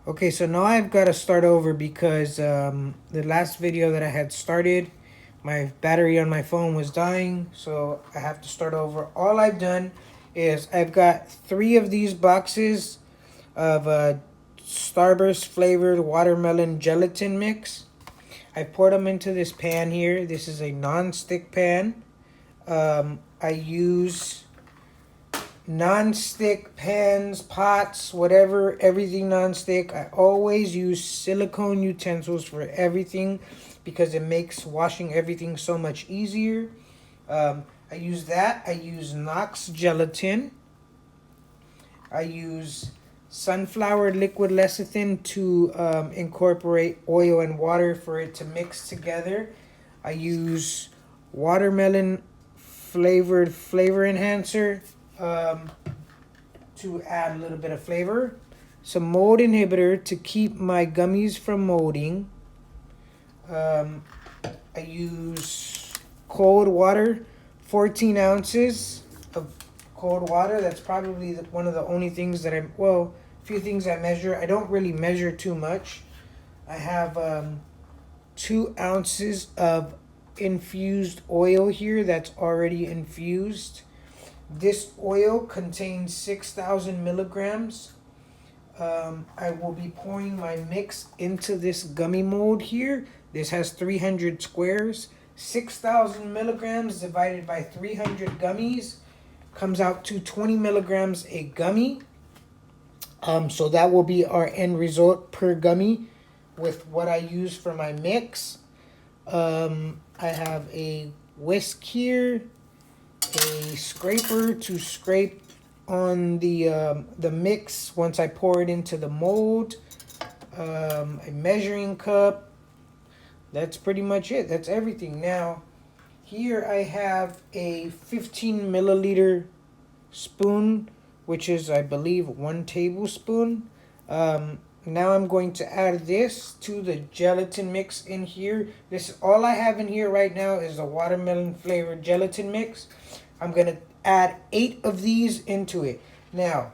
Okay, so now I've got to start over because the last video that I had started, my battery on my phone was dying, so I have to start over. All I've done is I've got 3 of these boxes of Starburst flavored watermelon gelatin mix. I poured them into this pan here. This is a non-stick pan. I use non-stick pans, pots, whatever, everything non-stick. I always use silicone utensils for everything because it makes washing everything so much easier. I use that. I use Knox gelatin. I use sunflower liquid lecithin to incorporate oil and water for it to mix together. I use watermelon flavored flavor enhancer to add a little bit of flavor. Some mold inhibitor to keep my gummies from molding. I use cold water, 14 ounces of cold water. That's probably one of the only things that a few things I measure. I don't really measure too much. I have 2 ounces of infused oil here that's already infused. This oil contains 6,000 milligrams. I will be pouring my mix into this gummy mold here. This has 300 squares. 6,000 milligrams divided by 300 gummies comes out to 20 milligrams a gummy. So that will be our end result per gummy with what I use for my mix. I have a whisk here, a scraper to scrape on the mix once I pour it into the mold, a measuring cup. That's pretty much it. That's everything. Now, here I have a 15 milliliter spoon, which is, I believe, 1 tablespoon. Now I'm going to add this to the gelatin mix in here. This all I have in here right now is a watermelon flavored gelatin mix. I'm going to add 8 of these into it. Now,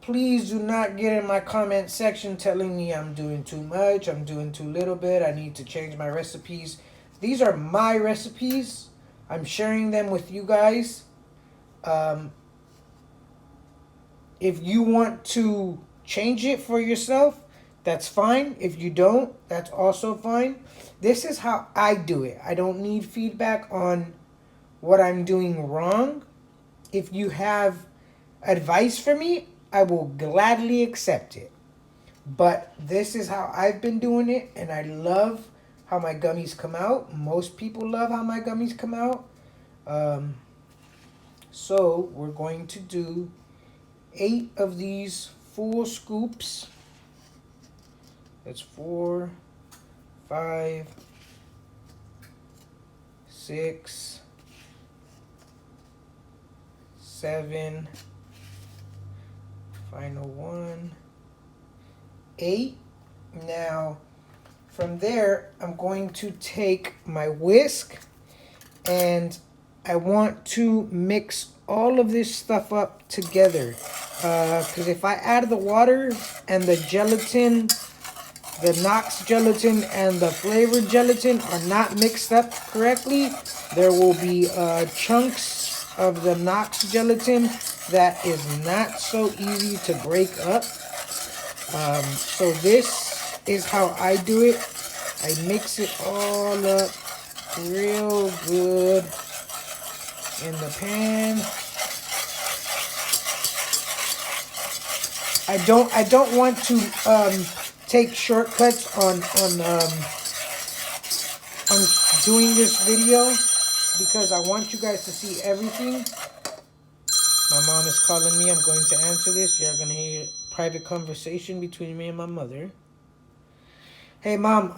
please do not get in my comment section telling me I'm doing too much, I'm doing too little bit, I need to change my recipes. These are my recipes. I'm sharing them with you guys. If you want to change it for yourself, that's fine. If you don't, that's also fine. This is how I do it. I don't need feedback on what I'm doing wrong. If you have advice for me, I will gladly accept it. But this is how I've been doing it, and I love how my gummies come out. Most people love how my gummies come out. So we're going to do 8 of these full scoops. That's 4, 5, 6, 7, final one, 8. Now, from there, I'm going to take my whisk and I want to mix all of this stuff up together. Because if I add the water and the gelatin, the Knox gelatin and the flavored gelatin are not mixed up correctly, there will be chunks of the Knox gelatin that is not so easy to break up. So this is how I do it. I mix it all up real good in the pan. I don't want to take shortcuts on doing this video because I want you guys to see everything. My mom is calling me. I'm going to answer this. You're going to hear a private conversation between me and my mother. Hey, Mom,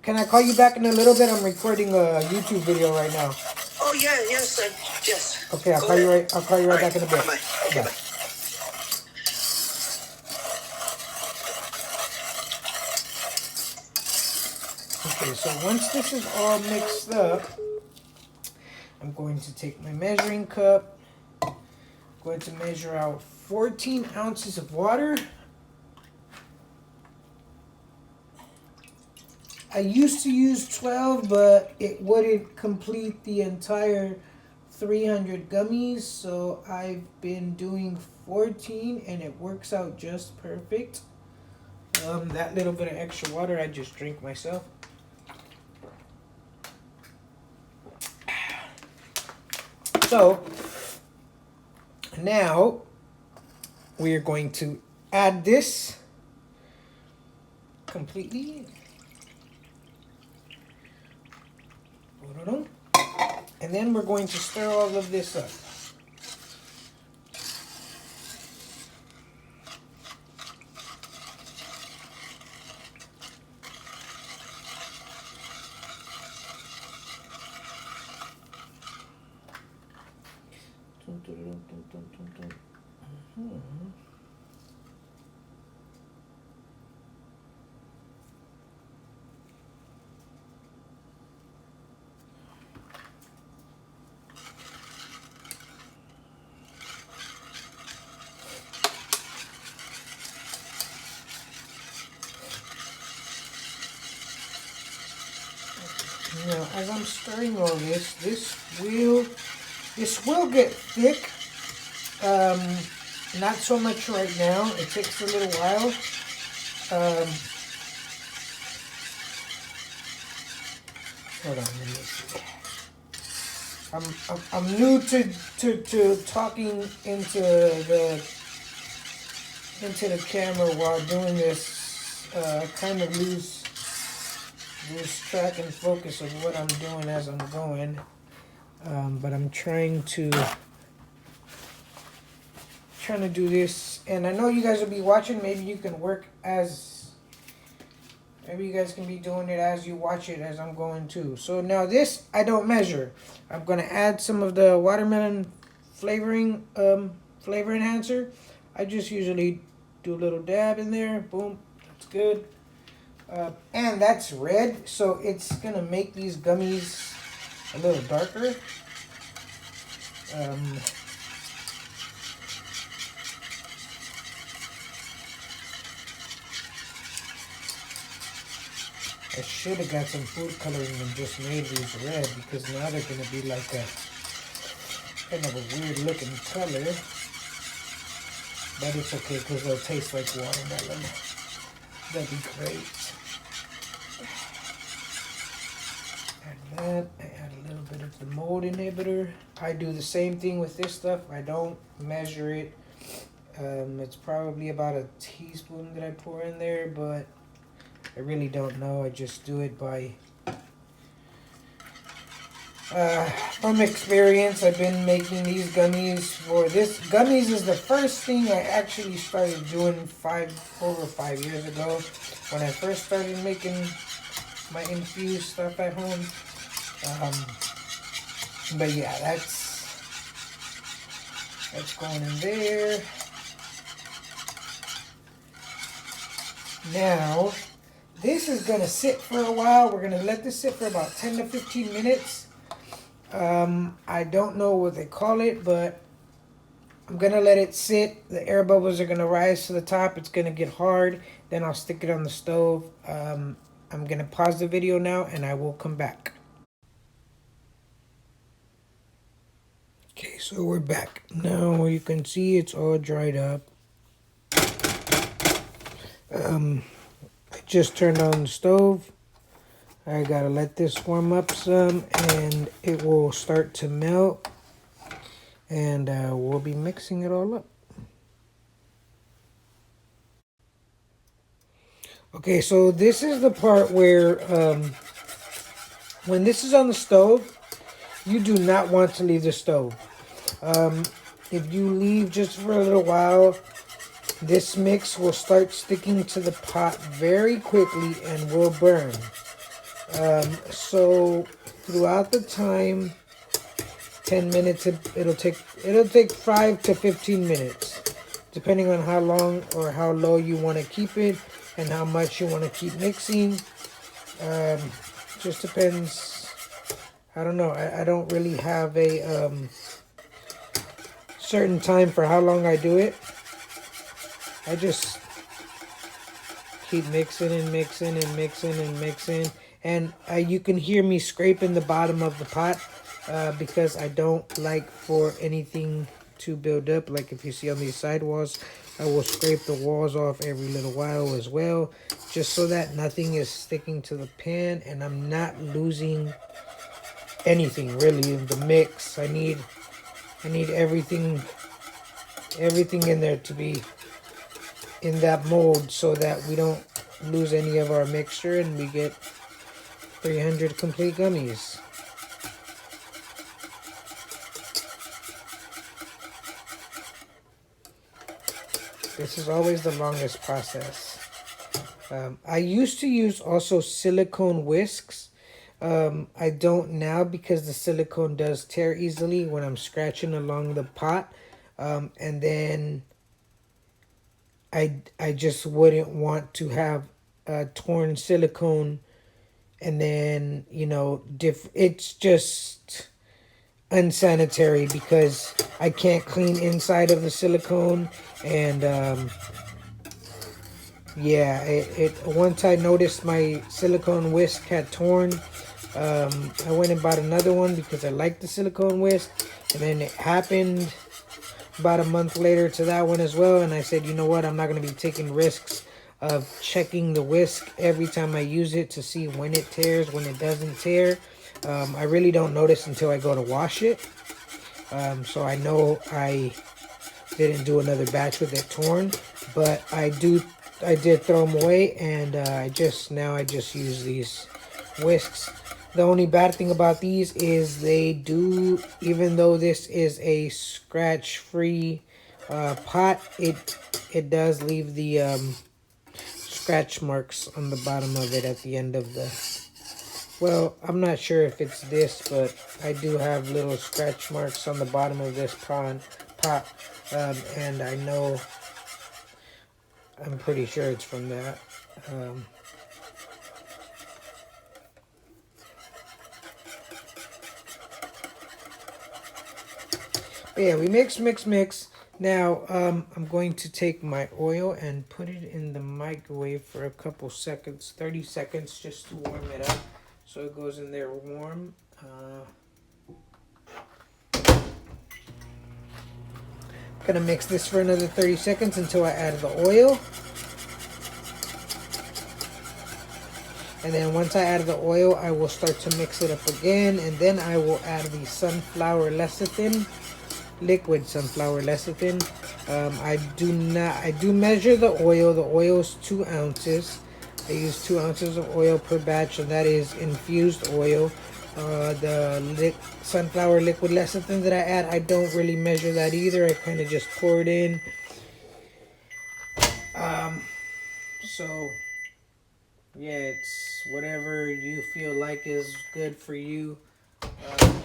can I call you back in a little bit? I'm recording a YouTube video right now. Oh, yeah, yes, yes. Okay, I'll call you right back in a bit. Bye. Okay, bye. Okay, so once this is all mixed up, I'm going to take my measuring cup. I'm going to measure out 14 ounces of water. I used to use 12, but it wouldn't complete the entire 300 gummies, so I've been doing 14 and it works out just perfect. That little bit of extra water I just drink myself. So now we are going to add this completely. And then we're going to stir all of this up. Now, as I'm stirring all this, this will get thick. Not so much right now. It takes a little while. Hold on, let me see. I'm new to talking into the camera while doing this. I kind of lose track and focus of what I'm doing as I'm going. But I'm trying to do this, and I know you guys will be watching. Maybe you can maybe you guys can be doing it as you watch it as I'm going too. So now this I don't measure. I'm gonna add some of the watermelon flavor enhancer. I just usually do a little dab in there. Boom, that's good. And that's red, so it's gonna make these gummies a little darker. I should have got some food coloring and just made these red, because now they're gonna be like a kind of a weird looking color. But it's okay, because they'll taste like watermelon. That'd be great. Add that. I add a little bit of the mold inhibitor. I do the same thing with this stuff. I don't measure it. It's probably about a teaspoon that I pour in there, but I really don't know. I just do it by from experience. I've been making these gummies for this. Gummies is the first thing I actually started doing over 5 years ago, when I first started making my infused stuff at home. But yeah, that's going in there. Now, this is going to sit for a while. We're going to let this sit for about 10 to 15 minutes. I don't know what they call it, but I'm going to let it sit. The air bubbles are going to rise to the top. It's going to get hard. Then I'll stick it on the stove. I'm going to pause the video now, and I will come back. Okay, so we're back. Now you can see it's all dried up. I just turned on the stove. I gotta let this warm up some, and it will start to melt, and we'll be mixing it all up. Okay, so this is the part where when this is on the stove, you do not want to leave the stove. If you leave just for a little while, this mix will start sticking to the pot very quickly and will burn. So throughout the time, 10 minutes, it'll take 5 to 15 minutes, depending on how long or how low you want to keep it and how much you want to keep mixing. Just depends. I don't know. I don't really have a certain time for how long I do it. I just keep mixing and mixing and mixing and mixing. And you can hear me scraping the bottom of the pot because I don't like for anything to build up. Like if you see on these side walls, I will scrape the walls off every little while as well, just so that nothing is sticking to the pan and I'm not losing anything really in the mix. I need everything in there to be in that mold so that we don't lose any of our mixture and we get 300 complete gummies. This is always the longest process. I used to use also silicone whisks. I don't now because the silicone does tear easily when I'm scratching along the pot. And then I just wouldn't want to have torn silicone and then, you know, it's just unsanitary because I can't clean inside of the silicone. And yeah, once I noticed my silicone whisk had torn, I went and bought another one because I liked the silicone whisk. And then it happened about a month later to that one as well, and I said, you know what, I'm not going to be taking risks of checking the whisk every time I use it to see when it tears, when it doesn't tear. I really don't notice until I go to wash it, so I know I didn't do another batch with it torn, but I did throw them away, and I just use these whisks. The only bad thing about these is they do, even though this is a scratch-free pot, it does leave the scratch marks on the bottom of it at the end of the... Well, I'm not sure if it's this, but I do have little scratch marks on the bottom of this pot. And I know, I'm pretty sure it's from that. Yeah, we mix. Now, I'm going to take my oil and put it in the microwave for a couple seconds, 30 seconds, just to warm it up. So it goes in there warm. Gonna mix this for another 30 seconds until I add the oil. And then once I add the oil, I will start to mix it up again. And then I will add the sunflower lecithin. Liquid sunflower lecithin. I do measure the oil. The oil is 2 ounces. I use 2 ounces of oil per batch, and that is infused oil. The sunflower liquid lecithin that I add, I don't really measure that either. I kind of just pour it in. So yeah, it's whatever you feel like is good for you.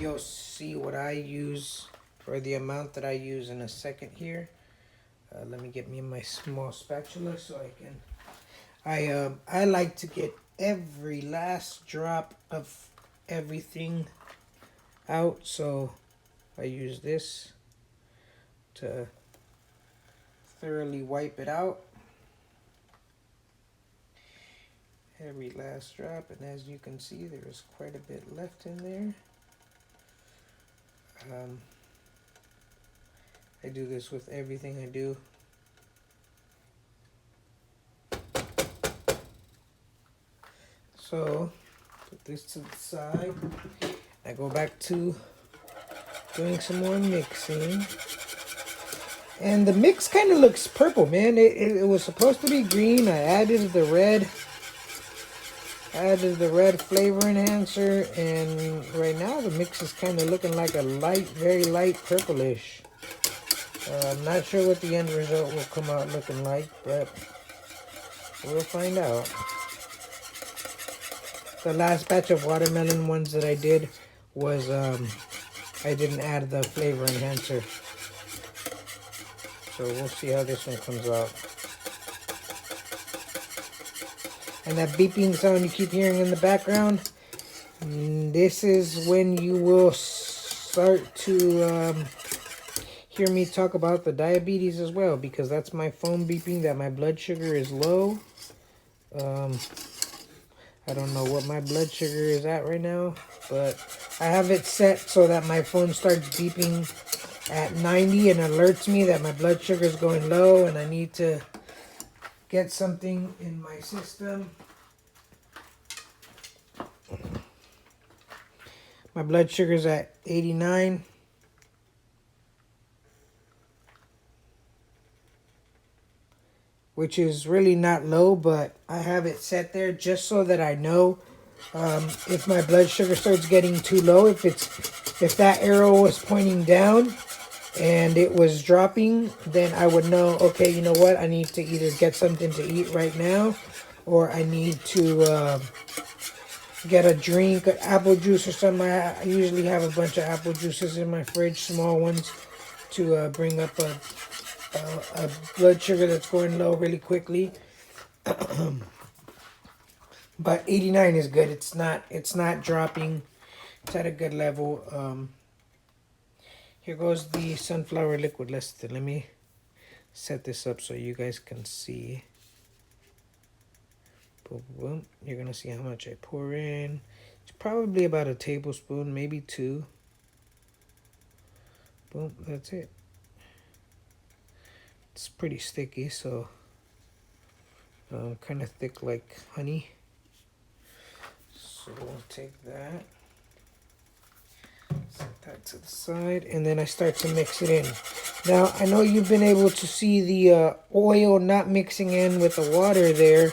You'll see what I use, or the amount that I use, in a second here. Let me get me my small spatula so I can... I like to get every last drop of everything out, so I use this to thoroughly wipe it out. Every last drop, and as you can see, there is quite a bit left in there. I do this with everything I do. So, put this to the side. I go back to doing some more mixing. And the mix kind of looks purple, man. It was supposed to be green. I added the red. Added the red flavor enhancer, and right now the mix is kind of looking like a light, very light purplish. I'm not sure what the end result will come out looking like, but we'll find out. The last batch of watermelon ones that I did was, I didn't add the flavor enhancer. So we'll see how this one comes out. And that beeping sound you keep hearing in the background, this is when you will start to hear me talk about the diabetes as well, because that's my phone beeping that my blood sugar is low. I don't know what my blood sugar is at right now, but I have it set so that my phone starts beeping at 90 and alerts me that my blood sugar is going low and I need to get something in my system. My blood sugar is at 89. Which is really not low, but I have it set there just so that I know if my blood sugar starts getting too low, if that arrow was pointing down and it was dropping, then I would know, okay, you know what, I need to either get something to eat right now, or I need to get a drink, apple juice or something. I usually have a bunch of apple juices in my fridge, small ones, to bring up a blood sugar that's going low really quickly. But 89 is good. It's not dropping. It's at a good level. Here goes the sunflower liquid. Let me set this up so you guys can see. Boom, boom. You're gonna see how much I pour in. It's probably about a tablespoon, maybe 2. Boom, that's it. It's pretty sticky, so kind of thick like honey. So we'll take that, set that to the side, and then I start to mix it in. Now, I know you've been able to see the oil not mixing in with the water there.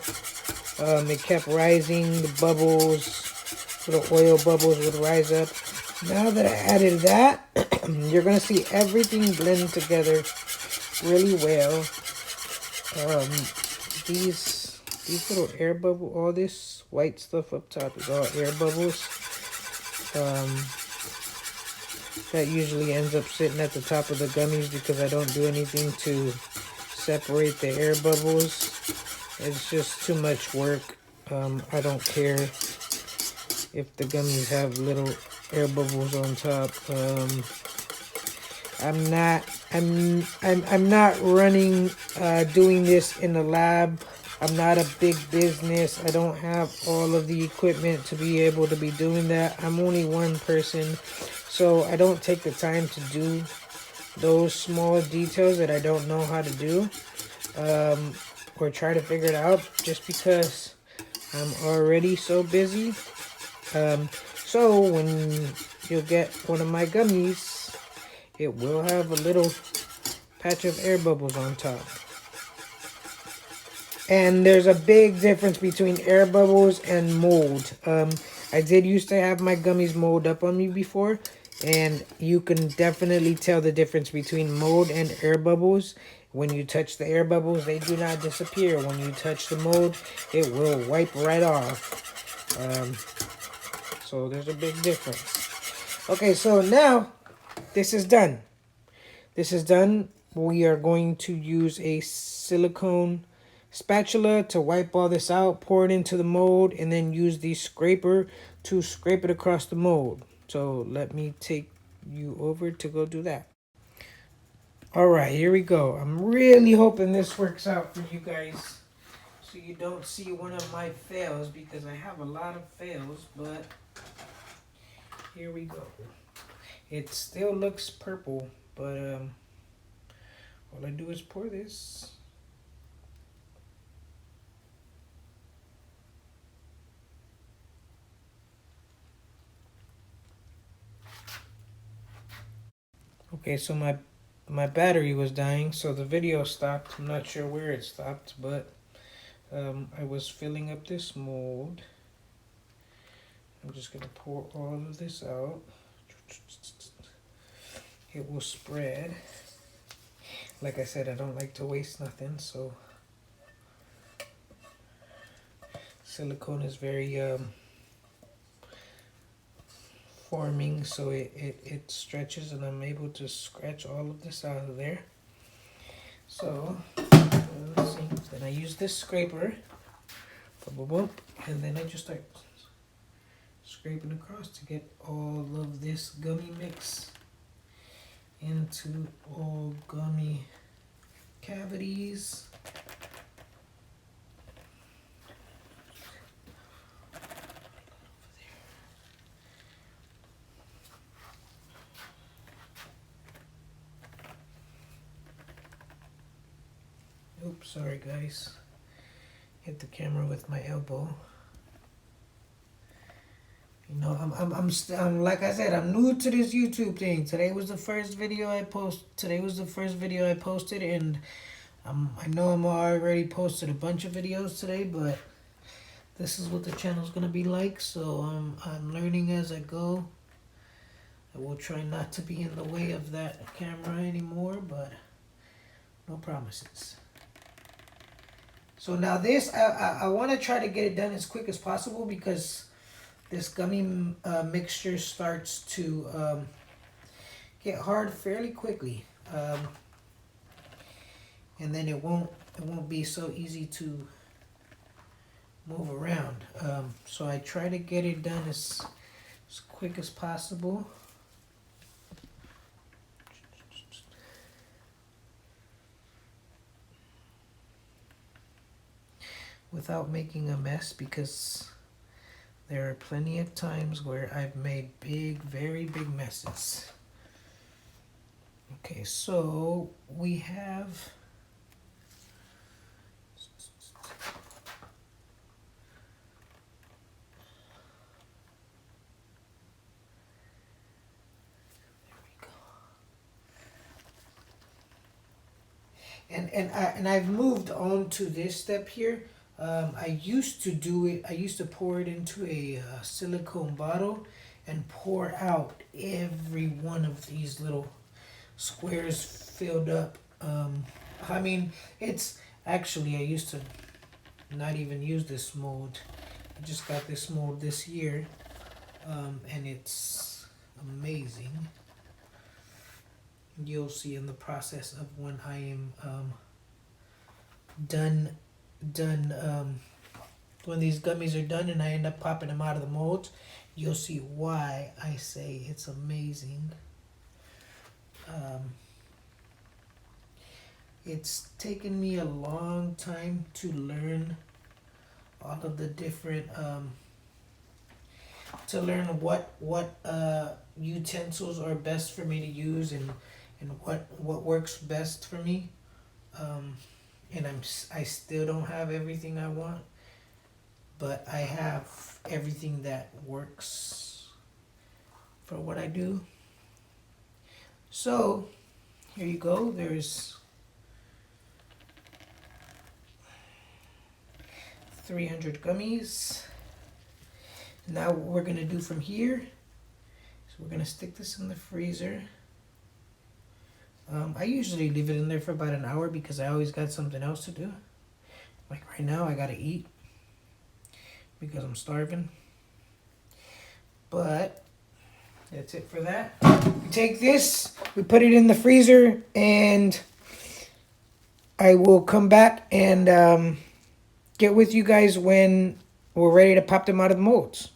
It kept rising, the bubbles, little oil bubbles would rise up. Now that I added that, you're going to see everything blend together really well. These little air bubble, all this white stuff up top is all air bubbles. That usually ends up sitting at the top of the gummies because I don't do anything to separate the air bubbles. It's just too much work. I don't care if the gummies have little air bubbles on top. I'm not running doing this in the lab. I'm not a big business. I don't have all of the equipment to be able to be doing that. I'm only one person, so I don't take the time to do those small details that I don't know how to do, or try to figure it out, just because I'm already so busy. So when you'll get one of my gummies, it will have a little patch of air bubbles on top. And there's a big difference between air bubbles and mold. I did used to have my gummies mold up on me before, and you can definitely tell the difference between mold and air bubbles. When you touch the air bubbles, they do not disappear. When you touch the mold, it will wipe right off. So there's a big difference. Okay, so now this is done. This is done. We are going to use a silicone spatula to wipe all this out, pour it into the mold, and then use the scraper to scrape it across the mold. So let me take you over to go do that. All right, here we go. I'm really hoping this works out for you guys, so you don't see one of my fails, because I have a lot of fails, but here we go. It still looks purple, but all I do is pour this. Okay, so my battery was dying, so the video stopped. I'm not sure where it stopped, but I was filling up this mold. I'm just gonna pour all of this out. It will spread. Like I said, I don't like to waste nothing, so silicone is very forming, so it stretches, and I'm able to scratch all of this out of there. So let's see. Then I use this scraper, and then I just start scraping across to get all of this gummy mix into all gummy cavities. Oops, sorry guys. Hit the camera with my elbow. You know, I'm like I said, I'm new to this YouTube thing. Today was the first video I posted, and I know I'm already posted a bunch of videos today, but this is what the channel's gonna be like. So I'm learning as I go. I will try not to be in the way of that camera anymore, but no promises. So now this, I want to try to get it done as quick as possible because this gummy mixture starts to get hard fairly quickly, and then it won't be so easy to move around. So I try to get it done as quick as possible. Without making a mess, because there are plenty of times where I've made very big messes. Okay, so we have and I've moved on to this step here. I used to do it. I used to pour it into a silicone bottle and pour out every one of these little squares filled up. I mean, it's actually, I used to not even use this mold. I just got this mold this year, and it's amazing. You'll see in the process of when I am done when these gummies are done and I end up popping them out of the molds, you'll see why I say it's amazing. It's taken me a long time to learn all of the different to learn what utensils are best for me to use and what works best for me. And I still don't have everything I want, but I have everything that works for what I do. So here you go. There's 300 gummies. Now what we're gonna do from here is we're gonna stick this in the freezer. I usually leave it in there for about an hour because I always got something else to do. Like right now, I gotta eat because I'm starving. But that's it for that. We take this, we put it in the freezer, and I will come back and get with you guys when we're ready to pop them out of the molds.